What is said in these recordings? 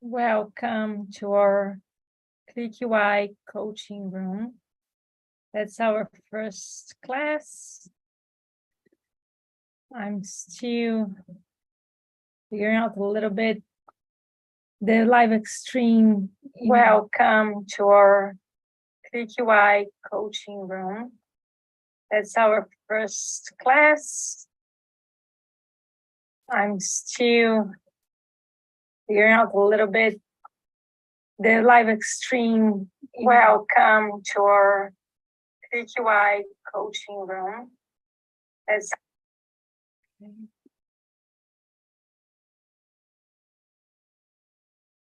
Welcome to our Click UI coaching room. That's our first class. I'm still figuring out a little bit the live extreme. Welcome to our Click UI coaching room. That's our first class. I'm still figuring out a little bit the live extreme. Welcome to our Click UI coaching room.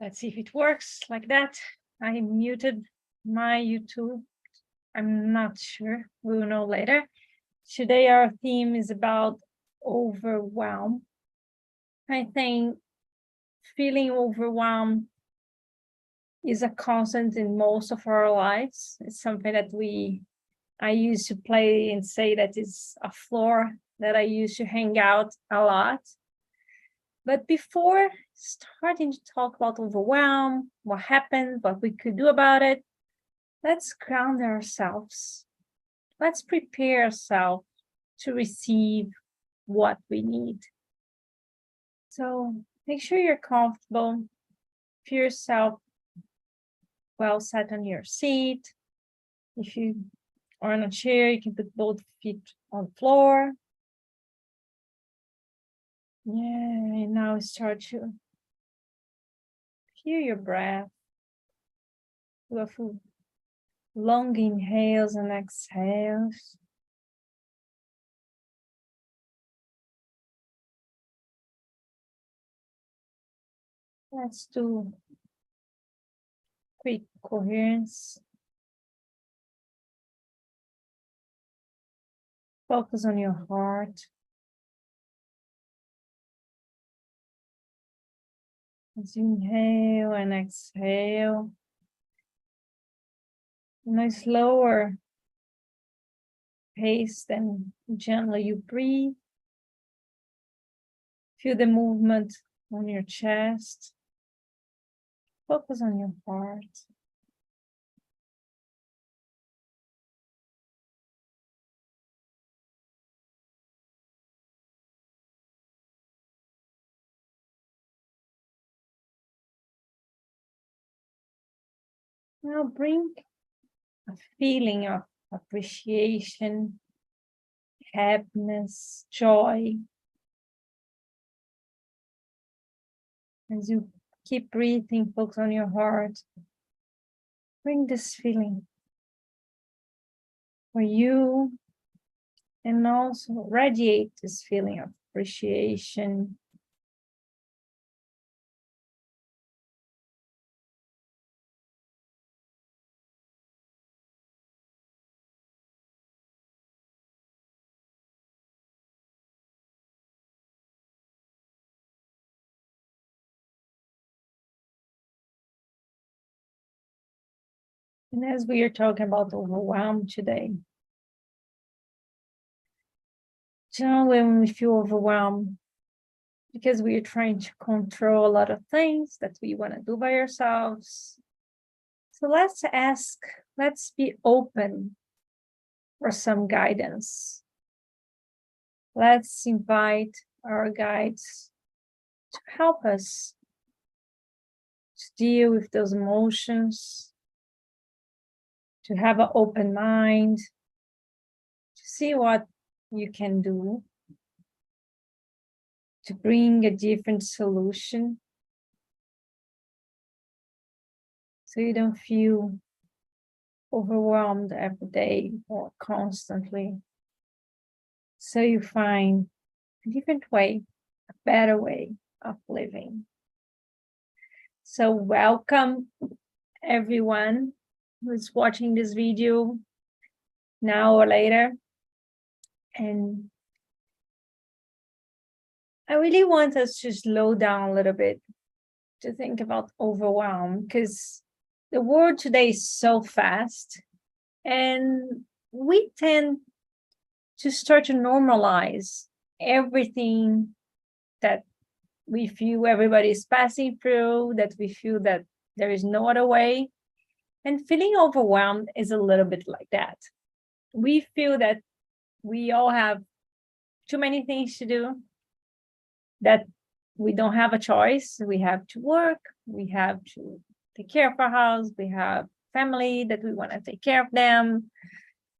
Let's see if it works like that. I muted my YouTube. I'm not sure. We'll know later. Today our theme is about overwhelm. I think feeling overwhelmed is a constant in most of our lives. It's something that I used to play and say that is a floor that I used to hang out a lot. But before starting to talk about overwhelm, what happened, what we could do about it, let's ground ourselves. Let's prepare ourselves to receive what we need. So make sure you're comfortable. Feel yourself well sat on your seat. If you are on a chair, you can put both feet on the floor. Yeah, and now start to feel your breath. Do a few long inhales and exhales. Let's do quick coherence. Focus on your heart. As you inhale and exhale. In a slower pace, then gently you breathe. Feel the movement on your chest. Focus on your heart. Now bring a feeling of appreciation, happiness, joy. As you keep breathing, focus on your heart. Bring this feeling for you and also radiate this feeling of appreciation. And as we are talking about overwhelm today, when we feel overwhelmed, because we are trying to control a lot of things that we want to do by ourselves. So let's be open for some guidance. Let's invite our guides to help us to deal with those emotions, to have an open mind, to see what you can do to bring a different solution so you don't feel overwhelmed every day or constantly. So you find a different way, a better way of living. So welcome everyone who's watching this video now or later. And I really want us to slow down a little bit to think about overwhelm, because the world today is so fast and we tend to start to normalize everything that we feel everybody is passing through, that we feel that there is no other way. And feeling overwhelmed is a little bit like that. We feel that we all have too many things to do, that we don't have a choice. We have to work, we have to take care of our house, we have family that we want to take care of them,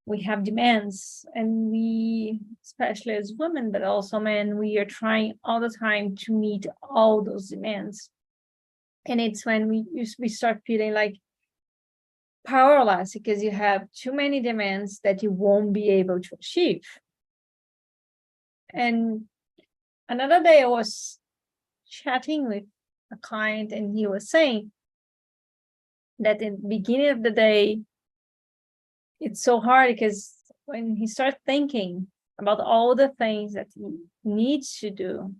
we have demands, and we, especially as women, but also men, we are trying all the time to meet all those demands. And it's when we start feeling like powerless, because you have too many demands that you won't be able to achieve. And another day I was chatting with a client, and he was saying that in the beginning of the day, it's so hard because when he starts thinking about all the things that he needs to do,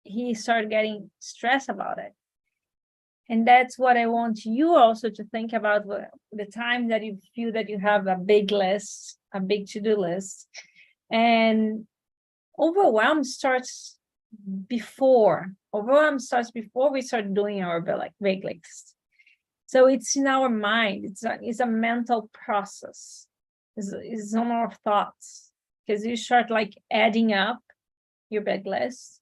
he started getting stressed about it. And that's what I want you also to think about, the time that you feel that you have a big list, a big to-do list, and overwhelm starts before we start doing our big list. So it's in our mind, it's a mental process, it's on our thoughts, because you start like adding up your big list.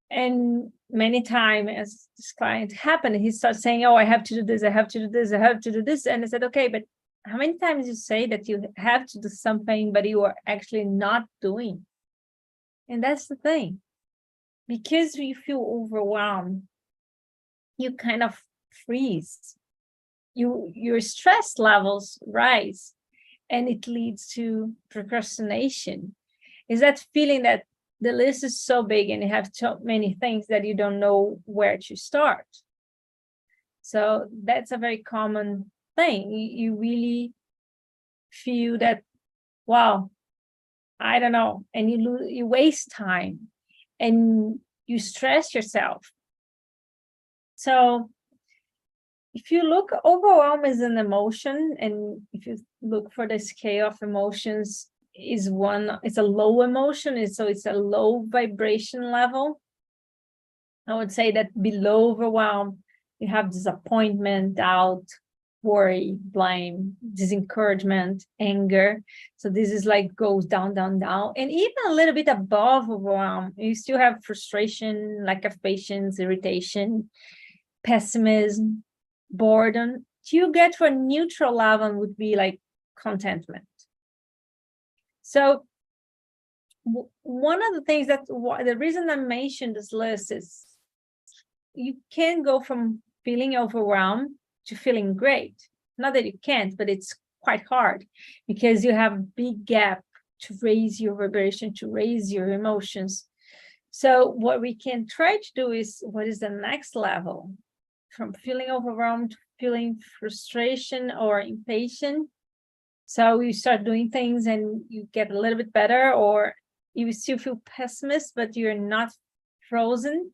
And many times, as this client happened, he starts saying, oh, I have to do this, I have to do this, I have to do this. And I said, okay, but how many times you say that you have to do something, but you are actually not doing? And that's the thing. Because you feel overwhelmed, you kind of freeze. Your stress levels rise, and it leads to procrastination. Is that feeling that the list is so big and you have so many things that you don't know where to start. So that's a very common thing. You really feel that, wow, I don't know, and you waste time and you stress yourself. So if you look, overwhelm is an emotion, and if you look for the scale of emotions, it's a low emotion, so it's a low vibration level. I would say that below overwhelm, you have disappointment, doubt, worry, blame, disencouragement, anger. So this is like goes down, down, down. And even a little bit above overwhelm, you still have frustration, lack of patience, irritation, pessimism, boredom. To get to a neutral level would be like contentment. So one of the things that the reason I mentioned this list is you can go from feeling overwhelmed to feeling great. Not that you can't, but it's quite hard because you have a big gap to raise your vibration, to raise your emotions. So what we can try to do is, what is the next level? From feeling overwhelmed to feeling frustration or impatient. So you start doing things and you get a little bit better, or you still feel pessimist, but you're not frozen,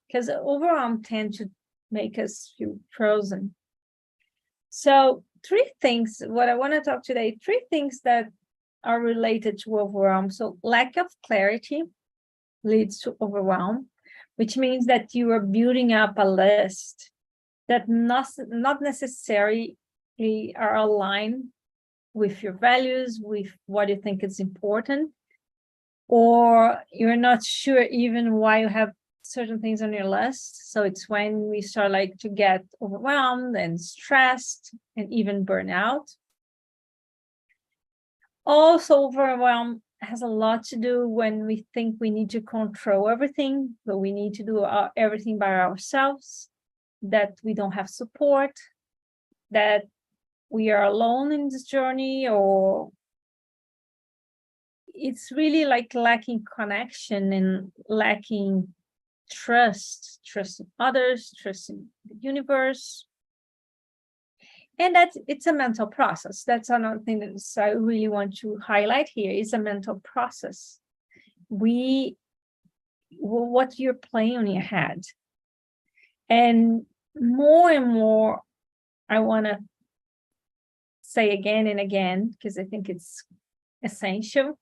because overwhelm tend to make us feel frozen. So three things, what I want to talk today, three things that are related to overwhelm. So lack of clarity leads to overwhelm, which means that you are building up a list that not necessarily are aligned with your values, with what you think is important, or you're not sure even why you have certain things on your list. So it's when we start like to get overwhelmed and stressed and even burnout. Also, overwhelm has a lot to do when we think we need to control everything, but we need to do everything by ourselves, that we don't have support, that we are alone in this journey, or it's really like lacking connection and lacking trust in others, trust in the universe. And that it's a mental process. That's another thing that I really want to highlight here, is a mental process. What you're playing on your head. And more, I want to say again and again, because I think it's essential,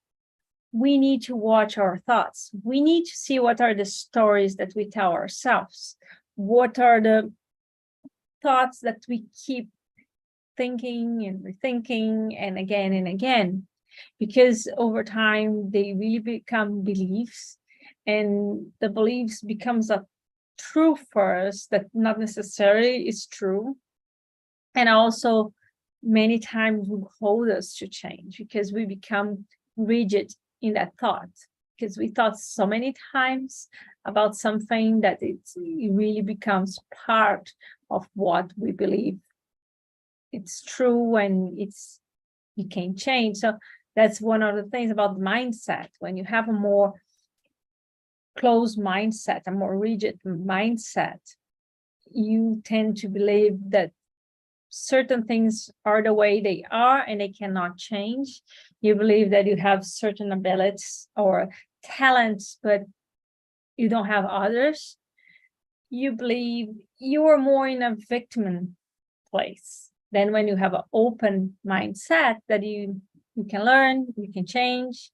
we need to watch our thoughts. We need to see what are the stories that we tell ourselves. What are the thoughts that we keep thinking and rethinking and again, because over time they really become beliefs, and the beliefs becomes a truth for us that not necessarily is true. And also many times will hold us to change because we become rigid in that thought, because we thought so many times about something that it really becomes part of what we believe it's true, and you can change. So that's one of the things about mindset. When you have a more closed mindset, a more rigid mindset, you tend to believe that certain things are the way they are and they cannot change. You believe that you have certain abilities or talents, but you don't have others. You believe you are more in a victim place than when you have an open mindset that you can learn, you can change,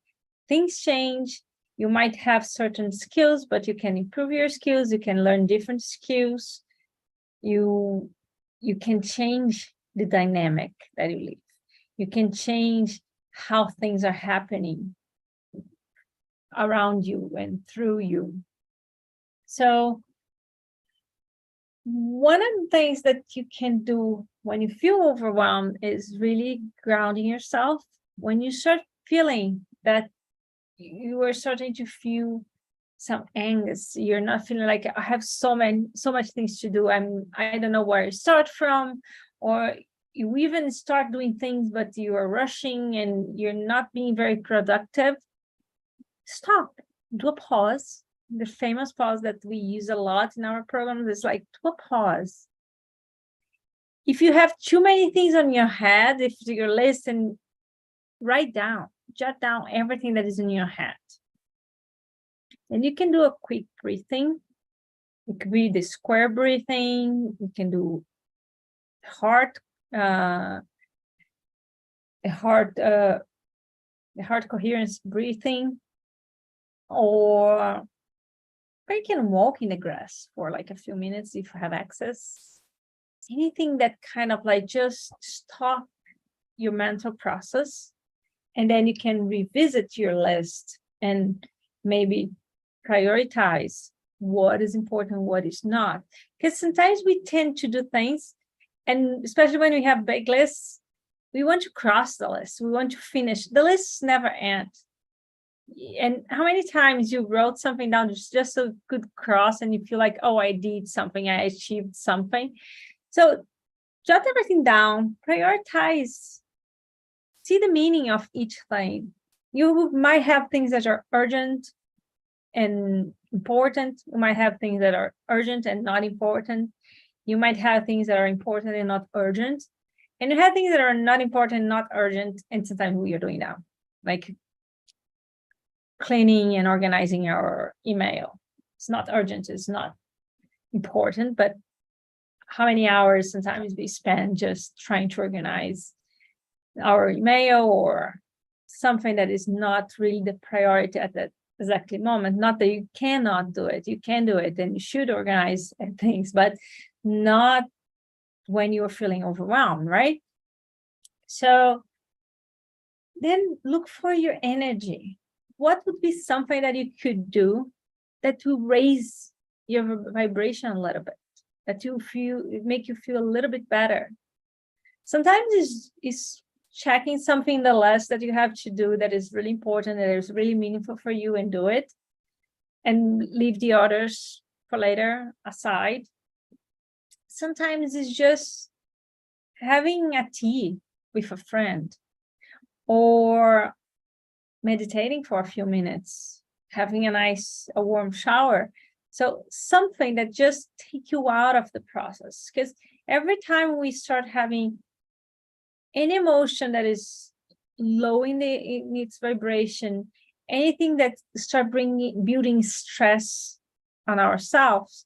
things change. You might have certain skills, but you can improve your skills. You can learn different skills. You can change the dynamic that you live. You can change how things are happening around you and through you. So one of the things that you can do when you feel overwhelmed is really grounding yourself. When you start feeling that you are starting to feel some angst, you're not feeling like I have so much things to do, I don't know where to start from, or you even start doing things but you are rushing and you're not being very productive, stop, do a pause. The famous pause that we use a lot in our program is like, do a pause. If you have too many things on your head, if your list, and write down, jot down everything that is in your head. And you can do a quick breathing. It could be the square breathing. You can do heart coherence breathing, or you can walk in the grass for like a few minutes if you have access. Anything that kind of like just stop your mental process, and then you can revisit your list and maybe prioritize what is important, what is not. Because sometimes we tend to do things, and especially when we have big lists, we want to cross the list. We want to finish. The lists never end. And how many times you wrote something down just so you could cross and you feel like, oh, I did something, I achieved something. So jot everything down, prioritize, see the meaning of each thing. You might have things that are urgent and important. You might have things that are urgent and not important. You might have things that are important and not urgent. And you have things that are not important, not urgent, and sometimes we are doing now, like cleaning and organizing your email. It's not urgent, it's not important, but how many hours sometimes we spend just trying to organize our email or something that is not really the priority at that exactly moment. Not that you cannot do it, you can do it and you should organize things, but not when you're feeling overwhelmed, right? So then look for your energy. What would be something that you could do that will raise your vibration a little bit, that you feel, make you feel a little bit better? Sometimes it's checking something in the list that you have to do that is really important, that is really meaningful for you, and do it, and leave the others for later aside. Sometimes it's just having a tea with a friend, or meditating for a few minutes, having a warm shower. So something that just take you out of the process, because every time we start having any emotion that is low in its vibration, anything that start building stress on ourselves,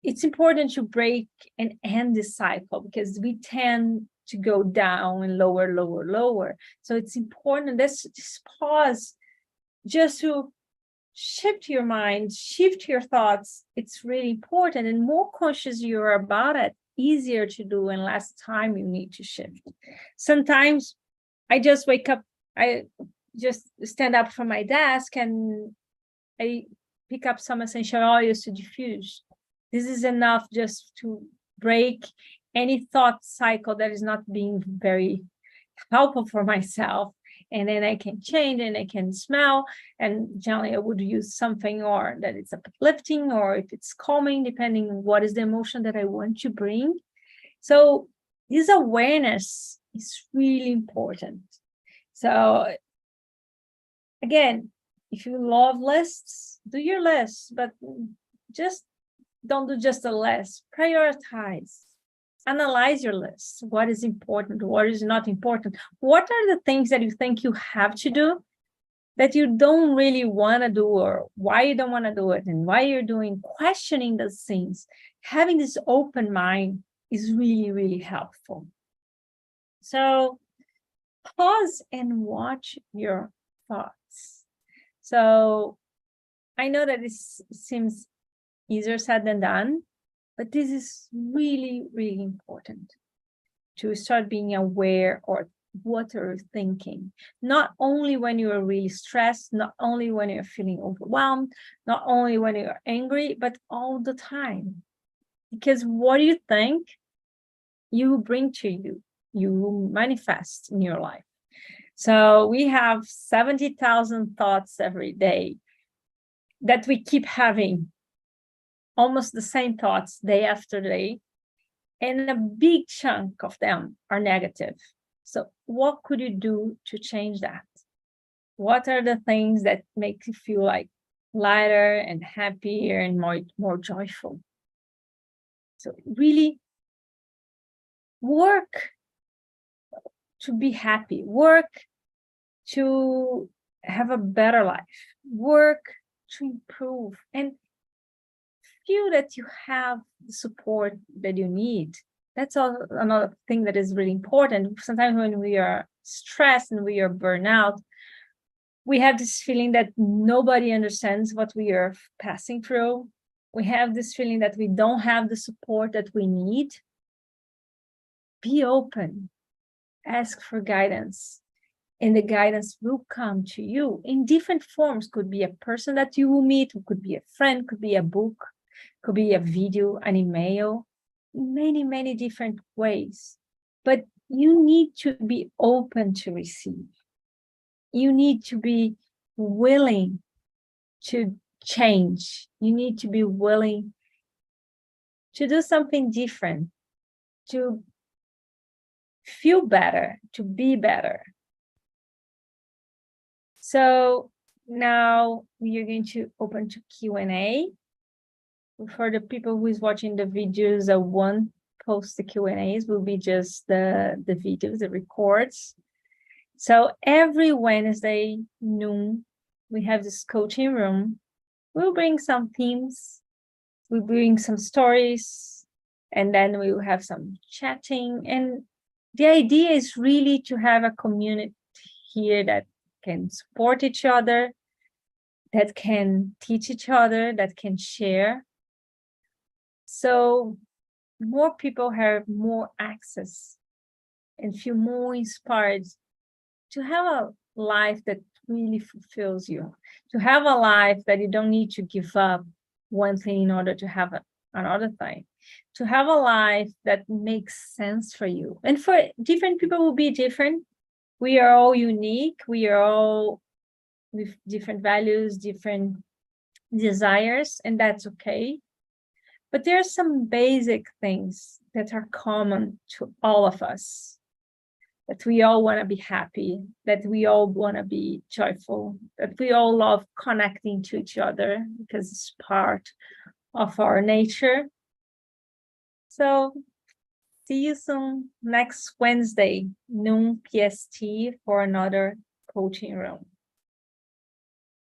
it's important to break and end this cycle, because we tend to go down and lower. So it's important, let's just pause just to shift your mind, shift your thoughts. It's really important, and more conscious you are about it, easier to do and less time you need to shift. Sometimes I just wake up, I just stand up from my desk and I pick up some essential oils to diffuse. This is enough just to break any thought cycle that is not being very helpful for myself. And then I can change and I can smell. And generally I would use something or that it's uplifting or if it's calming, depending on what is the emotion that I want to bring. So this awareness is really important. So again, if you love lists, do your list, but just don't do just a list. Prioritize. Analyze your list. What is important? What is not important? What are the things that you think you have to do that you don't really want to do, or why you don't want to do it and why you're doing? Questioning those things. Having this open mind is really, really helpful. So pause and watch your thoughts. So I know that this seems easier said than done, but this is really, really important to start being aware of what you're thinking. Not only when you are really stressed, not only when you're feeling overwhelmed, not only when you're angry, but all the time. Because what you think, you bring to you, you manifest in your life. So we have 70,000 thoughts every day that we keep having, almost the same thoughts day after day, and a big chunk of them are negative. So what could you do to change that? What are the things that make you feel like lighter and happier and more joyful? So really work to be happy, work to have a better life, work to improve, and feel that you have the support that you need. That's another thing that is really important. Sometimes when we are stressed and we are burnout, we have this feeling that nobody understands what we are passing through. We have this feeling that we don't have the support that we need. Be open, ask for guidance, and the guidance will come to you in different forms. Could be a person that you will meet, could be a friend, could be a book, could be a video, an email, many, many different ways. But you need to be open to receive. You need to be willing to change. You need to be willing to do something different, to feel better, to be better. So now we are going to open to Q&A. For the people who is watching the videos, I won't post the Q&As, will be just the videos, the records. So every Wednesday noon, we have this coaching room. We'll bring some themes, we'll bring some stories, and then we will have some chatting. And the idea is really to have a community here that can support each other, that can teach each other, that can share. So more people have more access and feel more inspired to have a life that really fulfills you, to have a life that you don't need to give up one thing in order to have another thing, to have a life that makes sense for you. And for different people will be different. We are all unique. We are all with different values, different desires, and that's okay. But there are some basic things that are common to all of us, that we all want to be happy, that we all want to be joyful, that we all love connecting to each other because it's part of our nature. So see you soon next Wednesday, noon PST, for another coaching room.